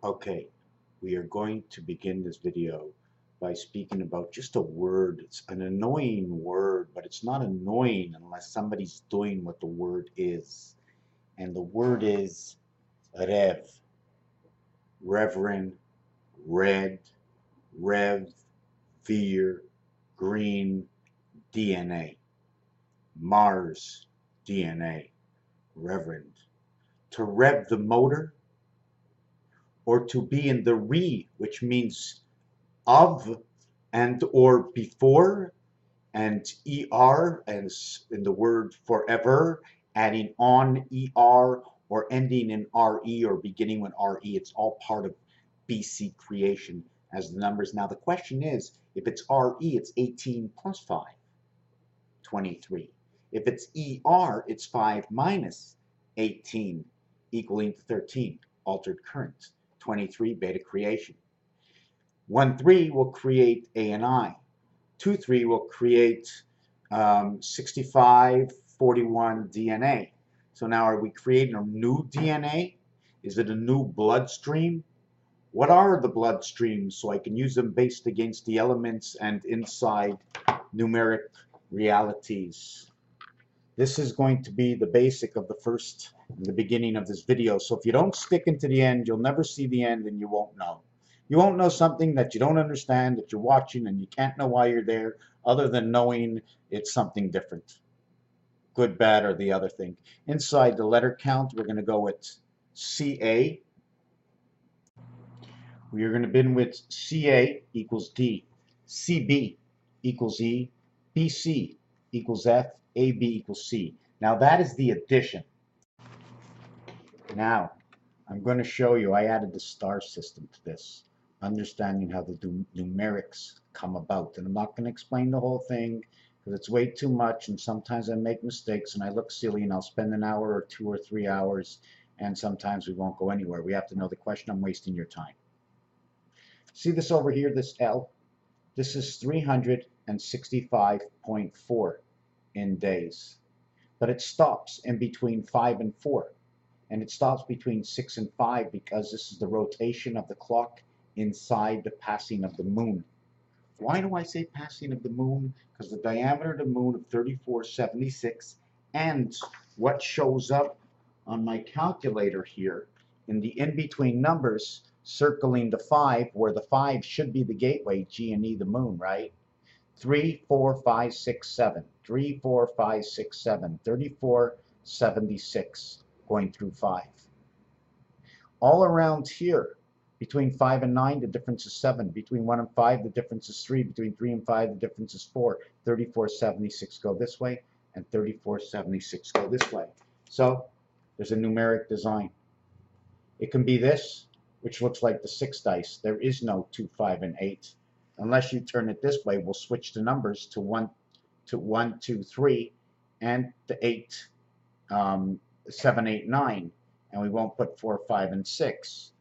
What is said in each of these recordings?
Okay, we are going to begin this video by speaking about just a word. It's an annoying word, but it's not annoying unless somebody's doing what the word is. And the word is rev, reverend, red, rev, veer, green, DNA, Mars, DNA, reverend. To rev the motor, or to be in the which means of and or before, and er and in the word forever, adding on er or ending in re or beginning with re. It's all part of BC creation as the numbers. Now the question is, if it's re, it's 18 plus 5, 23. If it's er, it's 5 minus 18, equaling to 13. Altered current. 23, beta creation. 1,3 will create A and I. 2,3 will create 65, 41 DNA. So now are we creating a new DNA? Is it a new bloodstream? What are the bloodstreams so I can use them based against the elements and inside numeric realities? This is going to be the basic of the beginning of this video. So if you don't stick into the end, you'll never see the end and you won't know. You won't know something that you don't understand, that you're watching, and you can't know why you're there other than knowing it's something different. Good, bad, or the other thing. Inside the letter count, we're going to go with CA. We are going to begin with CA equals D, CB equals E, BC equals F, AB equals C. Now that is the addition. Now I'm going to show you, I added the star system to this, understanding how the numerics come about. And I'm not going to explain the whole thing because it's way too much, and sometimes I make mistakes and I look silly and I'll spend an hour or 2 or 3 hours, and sometimes we won't go anywhere. We have to know the question. I'm wasting your time. See this over here, this L? This is 365.4 in days. But it stops in between 5 and 4. And it stops between 6 and 5 because this is the rotation of the clock inside the passing of the moon. Why do I say passing of the moon? Because the diameter of the moon of 3476, and what shows up on my calculator here in the in-between numbers circling the 5, where the 5 should be the gateway, G and E, the moon, right? 3, 4, 5, 6, 7. 3, 4, 5, 6, 7. 3476 going through 5. All around here, between 5 and 9, the difference is 7. Between 1 and 5, the difference is 3. Between 3 and 5, the difference is 4. 3476 go this way, and 3476 go this way. So there's a numeric design. It can be this, which looks like the 6 dice. There is no 2, 5, and 8. Unless you turn it this way, we'll switch the numbers to 1, 2, 3, and the 8, 7, 8, 9. And we won't put 4, 5, and 6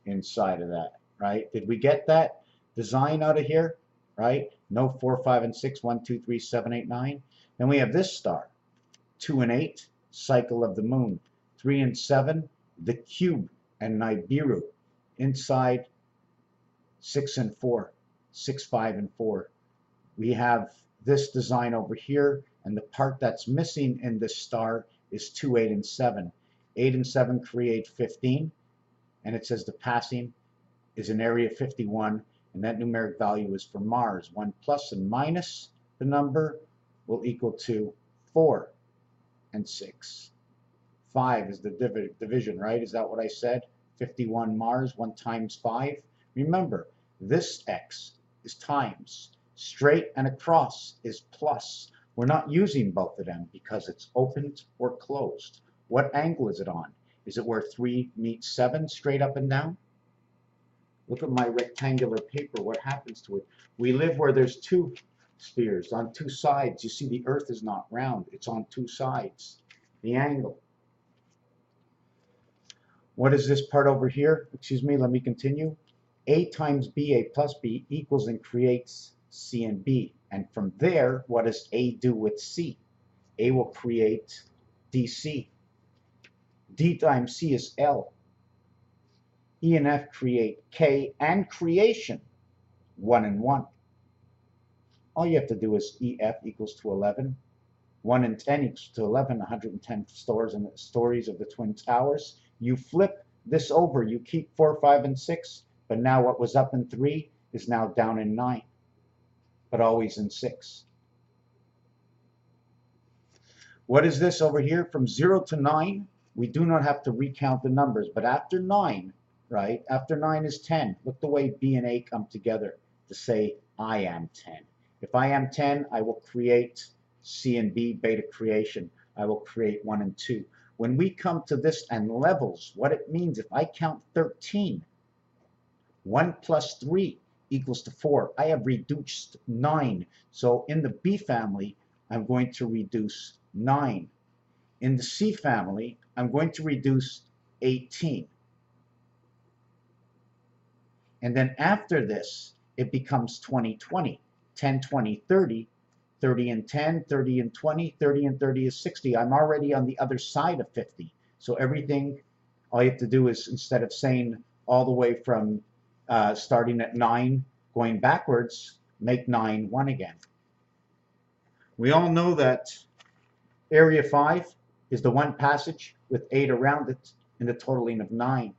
inside of that, right? Did we get that design out of here, right? No 4, 5, and 6, 1, 2, 3, 7, 8, 9. Then we have this star, 2 and 8, cycle of the moon. 3 and 7, the cube and Nibiru. Inside 6 and 4, 6, 5, and 4. We have this design over here, and the part that's missing in this star is 2, 8, and 7. 8 and 7 create 15, and it says the passing is in area 51, and that numeric value is for Mars. 1 plus and minus the number will equal to 4 and 6. 5 is the division, right? Is that what I said? 51 Mars, 1 times 5. Remember, this x is times. Straight and across is plus. We're not using both of them because it's opened or closed. What angle is it on? Is it where 3 meets 7 straight up and down? Look at my rectangular paper. What happens to it? We live where there's 2 spheres on 2 sides. You see, the Earth is not round. It's on 2 sides. The angle. What is this part over here? Excuse me, let me continue. A times B, A plus B equals and creates C and B. And from there, what does A do with C? A will create DC. D times C is L. E and F create K and creation 1 and 1. All you have to do is EF equals to 11. 1 and 10 equals to 11, 110 stories of the Twin Towers. You flip this over, you keep 4, 5, and 6, but now what was up in 3 is now down in 9, but always in 6. What is this over here? From 0 to 9, we do not have to recount the numbers, but after 9, right, after 9 is 10. Look the way B and A come together to say I am 10. If I am 10, I will create C and B, beta creation. I will create 1 and 2. When we come to this and levels, what it means, if I count 13, 1 plus 3 equals to 4. I have reduced 9. So in the B family, I'm going to reduce 9. In the C family, I'm going to reduce 18. And then after this, it becomes 20, 20, 10, 20, 30, 30 and 10, 30 and 20, 30 and 30 is 60. I'm already on the other side of 50. So everything, all you have to do is, instead of saying all the way from starting at 9, going backwards, make 9 1 again. We all know that area 5 is the one passage with 8 around it in the totaling of 9.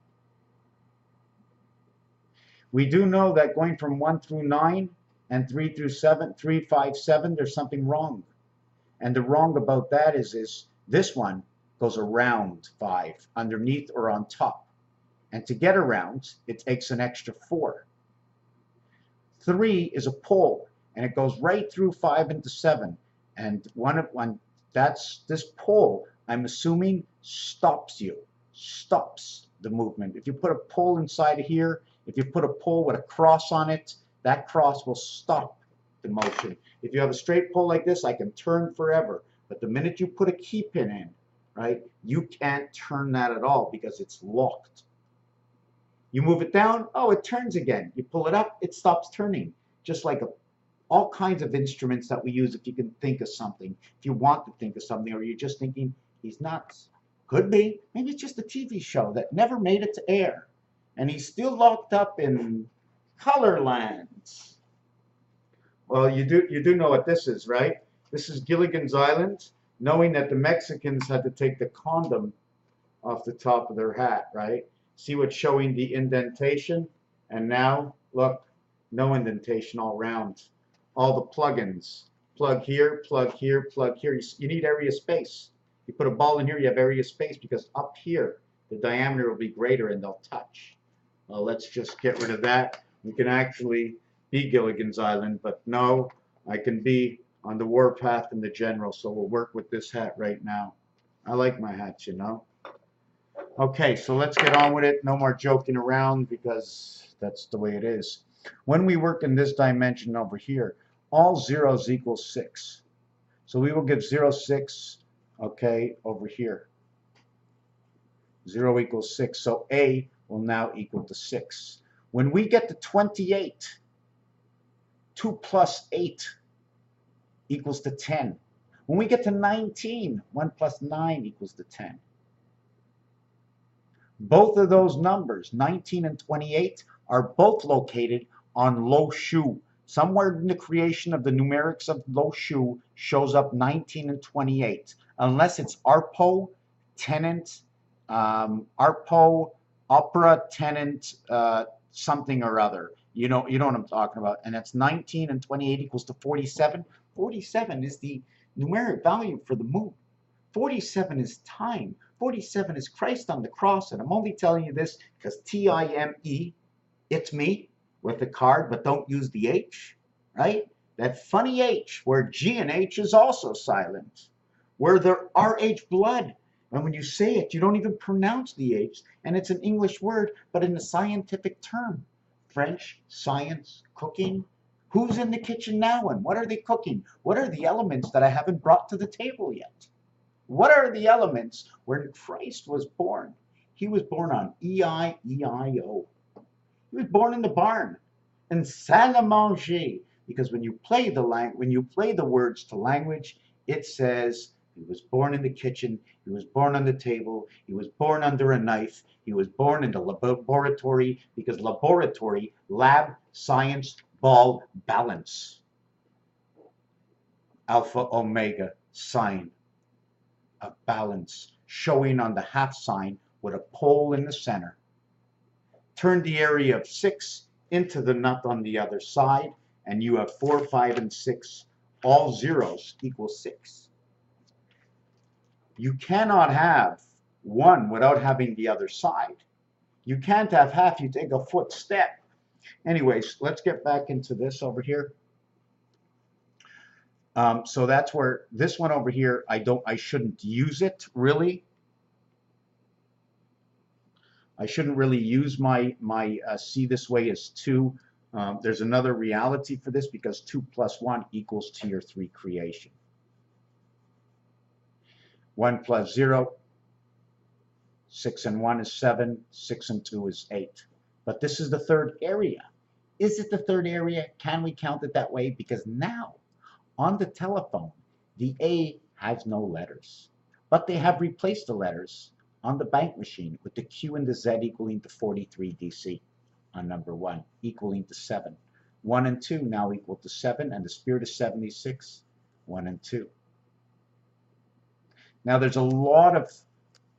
We do know that going from 1 through 9 and 3 through 7, 3, 5, 7, there's something wrong. And the wrong about that is this one goes around 5, underneath or on top. And to get around, it takes an extra 4. 3 is a pole, and it goes right through 5 into 7. And that's this pole, I'm assuming, stops the movement. If you put a pole inside of here, if you put a pole with a cross on it, that cross will stop the motion. If you have a straight pole like this, I can turn forever. But the minute you put a key pin in, right, you can't turn that at all because it's locked. You move it down, oh, it turns again. You pull it up, it stops turning. Just like all kinds of instruments that we use if you can think of something. If you want to think of something, or you're just thinking, he's nuts. Could be. Maybe it's just a TV show that never made it to air. And he's still locked up in color lands. Well, you do know what this is, right? This is Gilligan's Island, knowing that the Mexicans had to take the condom off the top of their hat, right? See what's showing the indentation? And now, look, no indentation all around. All the plugins. Plug here, plug here, plug here. You need area space. You put a ball in here, you have area space, because up here, the diameter will be greater and they'll touch. Well, let's just get rid of that. We can actually be Gilligan's Island, but no, I can be on the warpath in the general, so we'll work with this hat right now. I like my hats, you know. Okay, so let's get on with it. No more joking around, because that's the way it is. When we work in this dimension over here, all zeros equal 6. So we will give 0, 6, okay, over here. 0 equals 6, so A will now equal to 6. When we get to 28, 2 plus 8 equals to 10. When we get to 19, 1 plus 9 equals to 10. Both of those numbers, 19 and 28, are both located on low shu. Somewhere in the creation of the numerics of low shu shows up 19 and 28. Unless it's ARPO, tenant, ARPO, opera, tenant, something or other. You know what I'm talking about. And that's 19 and 28 equals to 47. 47 is the numeric value for the moon. 47 is time. 47 is Christ on the cross. And I'm only telling you this because T-I-M-E, it's me, with the card, but don't use the H, right? That funny H, where G and H is also silent, where there are H blood. And when you say it, you don't even pronounce the H, and it's an English word, but in a scientific term. French, science, cooking. Who's in the kitchen now, and what are they cooking? What are the elements that I haven't brought to the table yet? What are the elements when Christ was born? He was born on E-I-E-I-O. He was born in the barn, in salle à manger, because when you play the words to language, it says He was born in the kitchen. He was born on the table. He was born under a knife. He was born in the laboratory, because laboratory, lab, science, ball, balance. Alpha, omega, sign of balance, showing on the half sign with a pole in the center. Turn the area of 6 into the nut on the other side, and you have 4, 5, and 6. All zeros equal 6. You cannot have 1 without having the other side. You can't have half. You take a foot step. Anyways, let's get back into this over here. So that's where this one over here, I shouldn't use it really. I shouldn't really use my C this way as 2. There's another reality for this, because 2 plus 1 equals tier 3 creation. 1 plus 0, 6 and 1 is 7, 6 and 2 is 8. But this is the third area. Is it the third area? Can we count it that way? Because now, on the telephone, the A has no letters, but they have replaced the letters on the bank machine with the Q and the Z equaling to 43 DC on number 1, equaling to 7. 1 and 2 now equal to 7, and the spirit is 76, 1 and 2. Now there's a lot of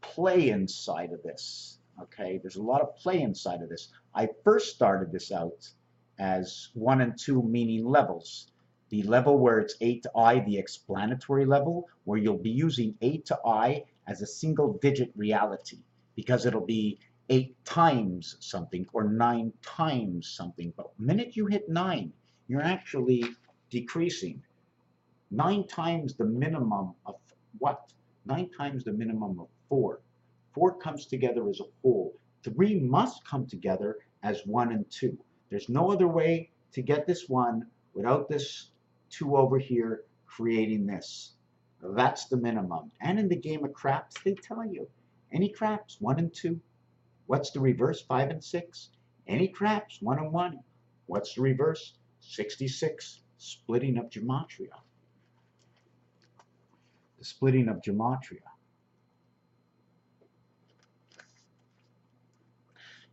play inside of this, okay? There's a lot of play inside of this. I first started this out as 1 and 2 meaning levels. The level where it's A to I, the explanatory level, where you'll be using A to I as a single digit reality, because it'll be 8 times something or 9 times something. But the minute you hit 9, you're actually decreasing. 9 times the minimum of what? 9 times the minimum of 4. 4 comes together as a whole. 3 must come together as 1 and 2. There's no other way to get this 1 without this 2 over here creating this. That's the minimum. And in the game of craps, they tell you, any craps, 1 and 2. What's the reverse? 5 and 6. Any craps, 1 and 1. What's the reverse? 66. Splitting of gematria. The splitting of gematria.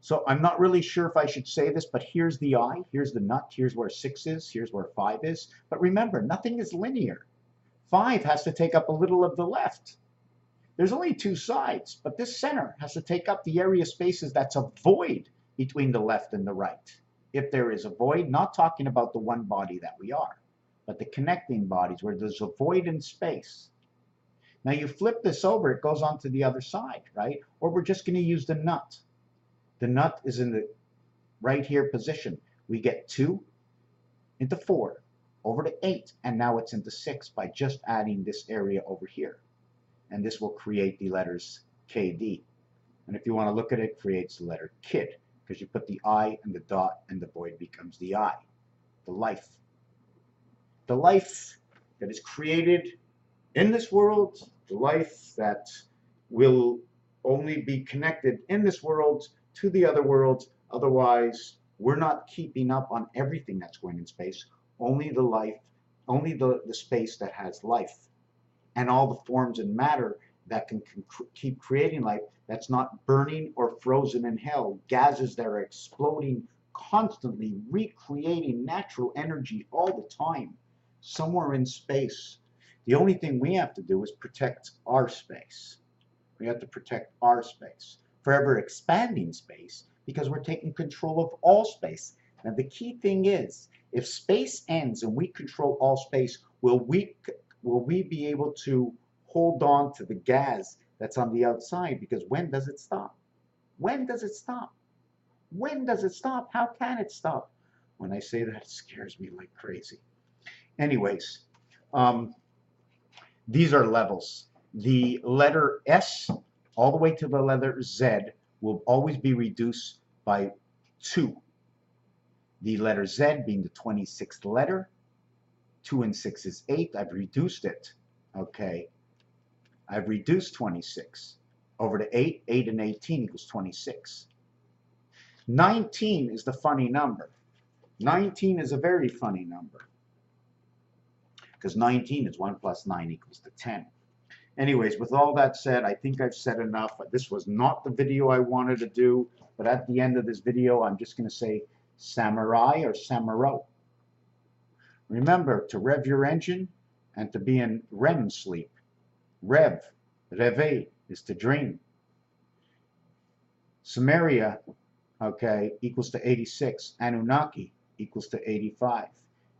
So I'm not really sure if I should say this, but here's the I, here's the nut, here's where 6 is, here's where 5 is. But remember, nothing is linear. 5 has to take up a little of the left. There's only 2 sides, but this center has to take up the area spaces that's a void between the left and the right. If there is a void, not talking about the one body that we are, but the connecting bodies where there's a void in space. Now you flip this over, it goes on to the other side, right? Or we're just going to use the nut. The nut is in the right here position. We get 2 into 4, over to 8, and now it's into 6 by just adding this area over here. And this will create the letters KD. And if you want to look at it, it creates the letter KID, because you put the I and the dot, and the void becomes the I, the life. The life that is created in this world, the life that will only be connected in this world to the other worlds. Otherwise, we're not keeping up on everything that's going in space. Only the life, only the space that has life, and all the forms and matter that can keep creating life, that's not burning or frozen in hell. Gases that are exploding constantly, recreating natural energy all the time, somewhere in space. The only thing we have to do is protect our space. We have to protect our space. Forever expanding space, because we're taking control of all space. Now the key thing is, if space ends and we control all space, will we be able to hold on to the gas that's on the outside? Because when does it stop? When does it stop? When does it stop? How can it stop? When I say that, it scares me like crazy. Anyways, these are levels. The letter S all the way to the letter Z will always be reduced by 2. The letter Z being the 26th letter. 2 and 6 is 8. I've reduced it. Okay. I've reduced 26 over to 8. 8 and 18 equals 26. 19 is the funny number. 19 is a very funny number, because 19 is 1 plus 9 equals to 10. Anyways, with all that said, I think I've said enough. This was not the video I wanted to do, but at the end of this video, I'm just going to say samurai or samuro. Remember to rev your engine and to be in REM sleep. Reve is to dream. Sumeria, okay, equals to 86. Anunnaki equals to 85.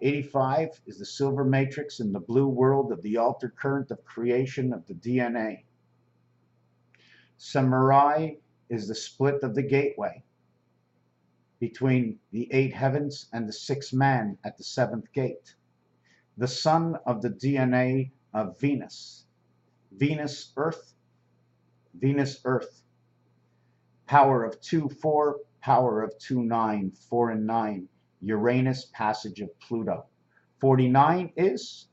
85 is the silver matrix in the blue world of the altered current of creation of the DNA. Samurai is the split of the gateway between the 8 heavens and the 6th man at the 7th gate. The sun of the DNA of Venus. Venus, Earth. Venus, Earth. Power of 2, 4. Power of 2, 9. 4 and 9. Uranus, passage of Pluto. 49 is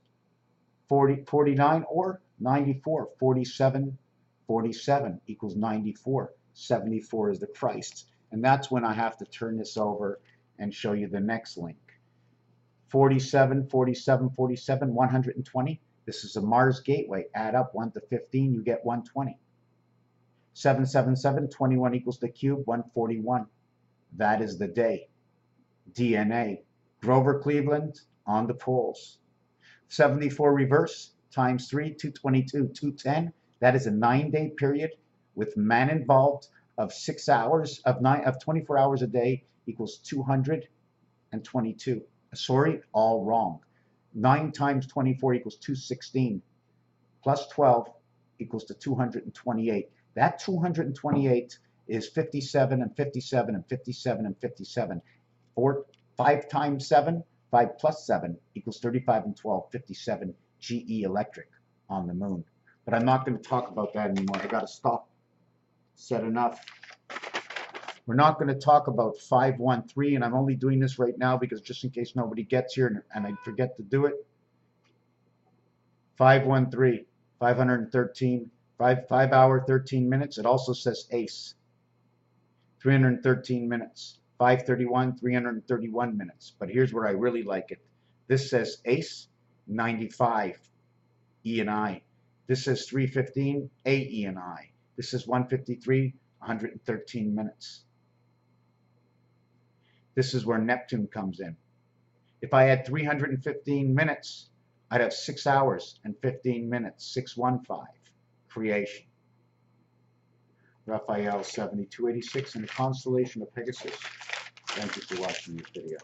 49 or 94. 47, 47 equals 94. 74 is the Christ. And that's when I have to turn this over and show you the next link. 47, 47, 47, 120. This is a Mars gateway. Add up 1 to 15, you get 120. 777, 21 equals the cube, 141. That is the day. DNA. Grover Cleveland on the poles. 74 reverse times 3, 222, 210. That is a 9-day period with man involved of 6 hours, of 24 hours a day equals 222. Sorry, all wrong. 9 times 24 equals 216. Plus 12 equals to 228. That 228 is 57 and 57 and 57 and 57. 5 times 7, 5 plus 7 equals 35 and 12, 57 GE Electric on the moon. But I'm not going to talk about that anymore. I got to stop. Said enough. We're not going to talk about 513, and I'm only doing this right now because just in case nobody gets here and I forget to do it. 513, 513, 5 hour, 13 minutes. It also says ACE. 313 minutes. 531, 331 minutes. But here's where I really like it. This says ACE, 95, E and I. This says 315, AE and I. This is 153, 113 minutes. This is where Neptune comes in. If I had 315 minutes, I'd have 6 hours and 15 minutes, 615, creation. Raphael 7286 in the constellation of Pegasus. Thank you for watching this video.